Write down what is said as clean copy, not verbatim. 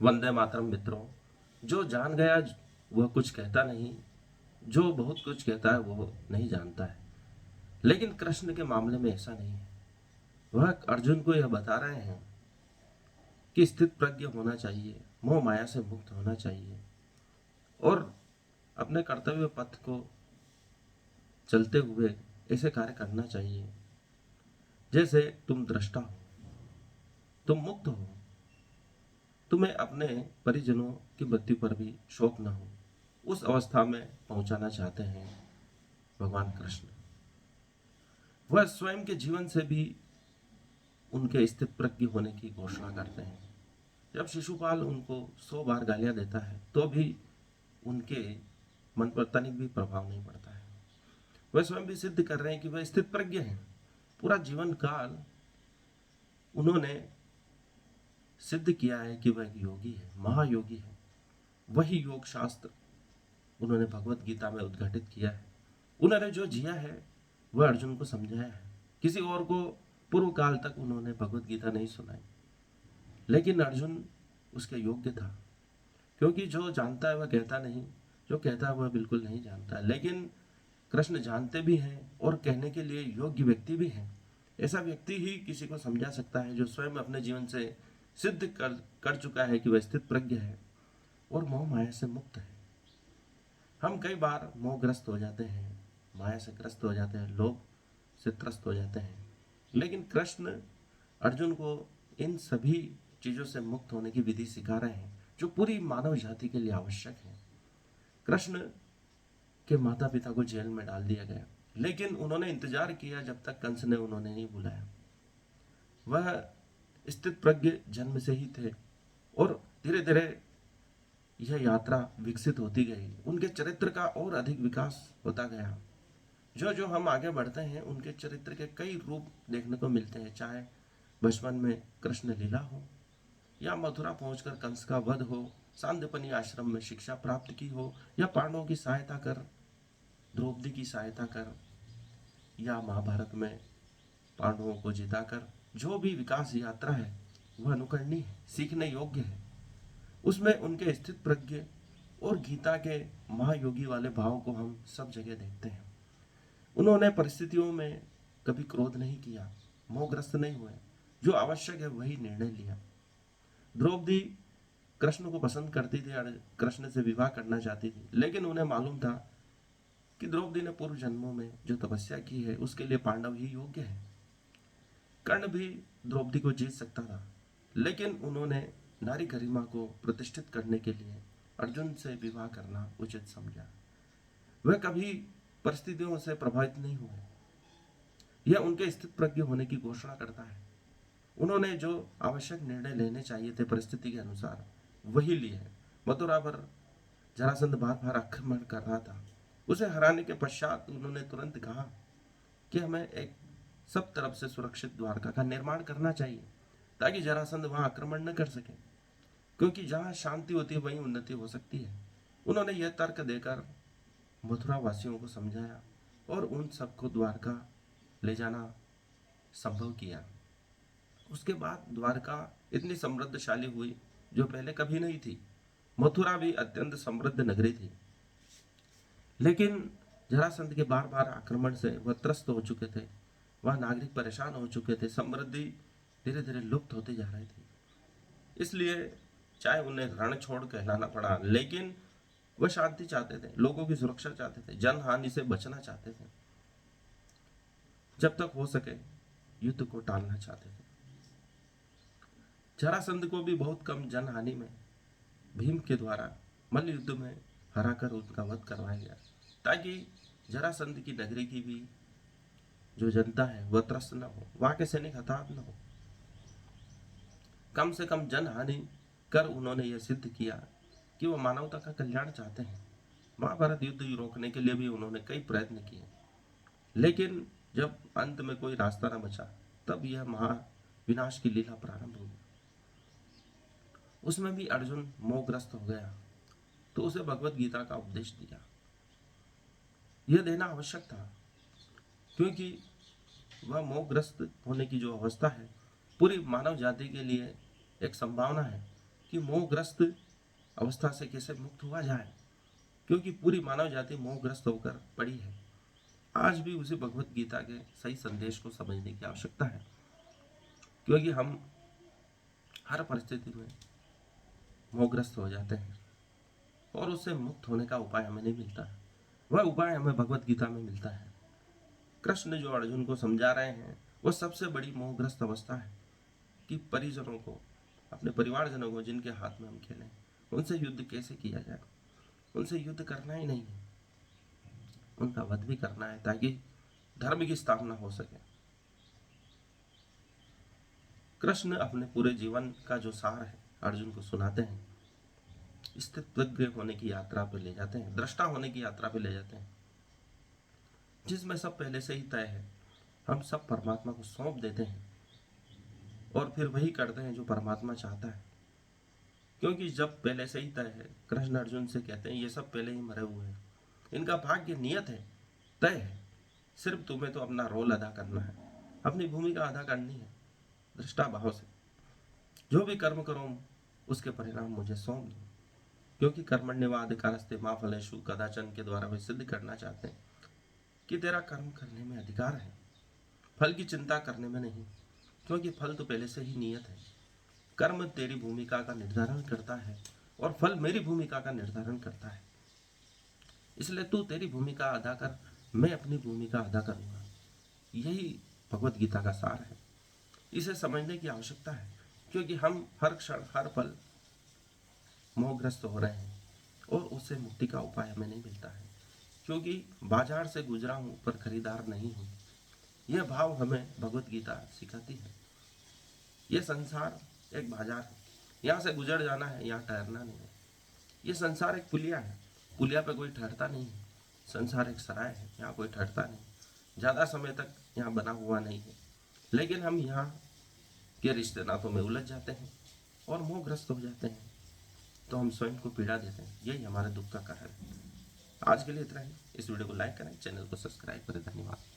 वंदे मातरम मित्रों। जो जान गया वह कुछ कहता नहीं, जो बहुत कुछ कहता है वो नहीं जानता है। लेकिन कृष्ण के मामले में ऐसा नहीं है। वह अर्जुन को यह बता रहे हैं कि स्थित प्रज्ञ होना चाहिए, मोह माया से मुक्त होना चाहिए और अपने कर्तव्य पथ को चलते हुए ऐसे कार्य करना चाहिए जैसे तुम दृष्टा हो, तुम मुक्त हो, तुम्हें अपने परिजनों की मृत्यु पर भी शोक न हो। उस अवस्था में पहुंचाना चाहते हैं भगवान कृष्ण। वह स्वयं के जीवन से भी उनके स्थित प्रज्ञ होने की घोषणा करते हैं। जब शिशुपाल उनको 100 बार गालियां देता है तो भी उनके मन पर तनिक भी प्रभाव नहीं पड़ता है। वह स्वयं भी सिद्ध कर रहे हैं कि वह स्थित प्रज्ञ हैं। पूरा जीवन काल उन्होंने सिद्ध किया है कि वह एक योगी है, महायोगी है। वही योग शास्त्र उन्होंने भगवत गीता में उद्घाटित किया है। उन्होंने जो जिया है वह अर्जुन को समझाया है। किसी और को पूर्व काल तक उन्होंने भगवत गीता नहीं सुनाई, लेकिन अर्जुन उसके योग्य था, क्योंकि जो जानता है वह कहता नहीं, जो कहता है वह बिल्कुल नहीं जानता। लेकिन कृष्ण जानते भी हैं और कहने के लिए योग्य व्यक्ति भी हैं। ऐसा व्यक्ति ही किसी को समझा सकता है जो स्वयं अपने जीवन से सिद्ध कर चुका है कि वह स्थित प्रज्ञ है और मोह माया से मुक्त है। हम कई बार मोहग्रस्त हो जाते हैं, माया से ग्रस्त हो जाते हैं, लोभ से त्रस्त हो जाते हैं। लेकिन कृष्ण अर्जुन को इन सभी चीजों से मुक्त होने की विधि सिखा रहे हैं जो पूरी मानव जाति के लिए आवश्यक है। कृष्ण के माता पिता को जेल में डाल दिया गया, लेकिन उन्होंने इंतजार किया जब तक कंस ने उन्होंने नहीं बुलाया। वह स्थित प्रज्ञ जन्म से ही थे और धीरे धीरे यह यात्रा विकसित होती गई। उनके चरित्र का और अधिक विकास होता गया। जो जो हम आगे बढ़ते हैं उनके चरित्र के कई रूप देखने को मिलते हैं, चाहे बचपन में कृष्ण लीला हो या मथुरा पहुंचकर कंस का वध हो, सांदीपनि आश्रम में शिक्षा प्राप्त की हो, या पांडवों की सहायता कर, द्रौपदी की सहायता कर, या महाभारत में पांडवों को जिताकर। जो भी विकास यात्रा है वह अनुकरणीय है, सीखने योग्य है। उसमें उनके स्थित प्रज्ञ और गीता के महायोगी वाले भाव को हम सब जगह देखते हैं। उन्होंने परिस्थितियों में कभी क्रोध नहीं किया, मोहग्रस्त नहीं हुए, जो आवश्यक है वही निर्णय लिया। द्रौपदी कृष्ण को पसंद करती थी और कृष्ण से विवाह करना चाहती थी, लेकिन उन्हें मालूम था कि द्रौपदी ने पूर्व जन्मों में जो तपस्या की है उसके लिए पांडव ही योग्य है। कर्ण भी द्रौपदी को जीत सकता था, लेकिन उन्होंने नारी गरिमा को प्रतिष्ठित करने के लिए अर्जुन से विवाह करना उचित समझा। वह कभी परिस्थितियों से प्रभावित नहीं हुए। यह उनके स्थित प्रज्ञ होने की घोषणा करता है। उन्होंने जो आवश्यक निर्णय लेने चाहिए थे परिस्थिति के अनुसार वही लिए है। मथुरा पर जरासंध बार बार आक्रमण कर रहा था। उसे हराने के पश्चात उन्होंने तुरंत कहा कि हमें एक सब तरफ से सुरक्षित द्वारका का निर्माण करना चाहिए ताकि जरासंध वहां आक्रमण न कर सके, क्योंकि जहां शांति होती है वहीं उन्नति हो सकती है। उन्होंने यह तर्क देकर मथुरा वासियों को समझाया और उन सबको द्वारका ले जाना संभव किया। उसके बाद द्वारका इतनी समृद्धशाली हुई जो पहले कभी नहीं थी। मथुरा भी अत्यंत समृद्ध नगरी थी, लेकिन जरासंध के बार बार आक्रमण से वह त्रस्त हो चुके थे। वह नागरिक परेशान हो चुके थे, समृद्धि धीरे धीरे लुप्त होती जा रही थी। इसलिए चाहे उन्हें रण छोड़ कहलाना पड़ा, लेकिन वह शांति चाहते थे, लोगों की सुरक्षा चाहते थे, जन हानि से बचना चाहते थे, जब तक हो सके युद्ध को टालना चाहते थे। जरासंध को भी बहुत कम जनहानि में भीम के द्वारा मल्ल युद्ध में हराकर उनका वध करवाया गया, ताकि जरासंध की नगरी की भी जो जनता है वह त्रस्त न हो, वहां के सैनिक हताहत न हो। कम से कम जनहानि कर उन्होंने यह सिद्ध किया कि वह मानवता का कल्याण चाहते हैं। महाभारत युद्ध रोकने के लिए भी उन्होंने कई प्रयत्न किए, लेकिन जब अंत में कोई रास्ता न बचा तब यह महा विनाश की लीला प्रारंभ हुई। उसमें भी अर्जुन मोहग्रस्त हो गया तो उसे भगवत गीता का उपदेश दिया। यह देना आवश्यक था, क्योंकि वह मोहग्रस्त होने की जो अवस्था है पूरी मानव जाति के लिए एक संभावना है कि मोहग्रस्त अवस्था से कैसे मुक्त हुआ जाए, क्योंकि पूरी मानव जाति मोहग्रस्त होकर पड़ी है। आज भी उसी भगवत गीता के सही संदेश को समझने की आवश्यकता है, क्योंकि हम हर परिस्थिति में मोहग्रस्त हो जाते हैं और उससे मुक्त होने का उपाय हमें नहीं मिलता है। वह उपाय हमें भगवत गीता में मिलता है। कृष्ण जो अर्जुन को समझा रहे हैं वह सबसे बड़ी मोहग्रस्त अवस्था है कि परिजनों को, अपने परिवारजनों को जिनके हाथ में हम खेलें, उनसे युद्ध कैसे किया जाए। उनसे युद्ध करना ही नहीं है, उनका वध भी करना है ताकि धर्म की स्थापना हो सके। कृष्ण अपने पूरे जीवन का जो सार है अर्जुन को सुनाते हैं, स्थितप्रज्ञ होने की यात्रा पे ले जाते हैं, दृष्टा होने की यात्रा पे ले जाते हैं, जिसमें सब पहले से ही तय है। हम सब परमात्मा को सौंप देते हैं और फिर वही करते हैं जो परमात्मा चाहता है, क्योंकि जब पहले से ही तय है। कृष्ण अर्जुन से कहते हैं ये सब पहले ही मरे हुए हैं, इनका भाग्य नियत है, तय है, सिर्फ तुम्हें तो अपना रोल अदा करना है, अपनी भूमिका अदा करनी है दृष्टा भाव से। जो भी कर्म करो उसके परिणाम मुझे सौंप दो, क्योंकि कर्मण्येवाधिकारस्ते मा फलेषु कदाचन के द्वारा वे सिद्ध करना चाहते हैं कि तेरा कर्म करने में अधिकार है, फल की चिंता करने में नहीं, क्योंकि फल तो पहले से ही नियत है। कर्म तेरी भूमिका का निर्धारण करता है और फल मेरी भूमिका का निर्धारण करता है। इसलिए तू तेरी भूमिका अदा कर, मैं अपनी भूमिका अदा करूंगा। यही भगवत गीता का सार है। इसे समझने की आवश्यकता है, क्योंकि हम हर क्षण हर पल मोहग्रस्त हो रहे हैं और उससे मुक्ति का उपाय हमें नहीं मिलता है, क्योंकि बाजार से गुजरा हूँ पर खरीदार नहीं हूँ। यह भाव हमें भगवत गीता सिखाती है। यह संसार एक बाजार है, यहाँ से गुजर जाना है, यहाँ ठहरना नहीं है। ये संसार एक पुलिया है, पुलिया पे कोई ठहरता नहीं है। संसार एक सराय है, यहाँ कोई ठहरता नहीं, ज़्यादा समय तक यहाँ बना हुआ नहीं है। लेकिन हम यहाँ के रिश्ते नातों में उलझ जाते हैं और मोहग्रस्त हो जाते हैं, तो हम स्वयं को पीड़ा देते हैं। यही हमारे दुख का कारण है। आज के लिए इतना ही। इस वीडियो को लाइक करें, चैनल को सब्सक्राइब करें। धन्यवाद।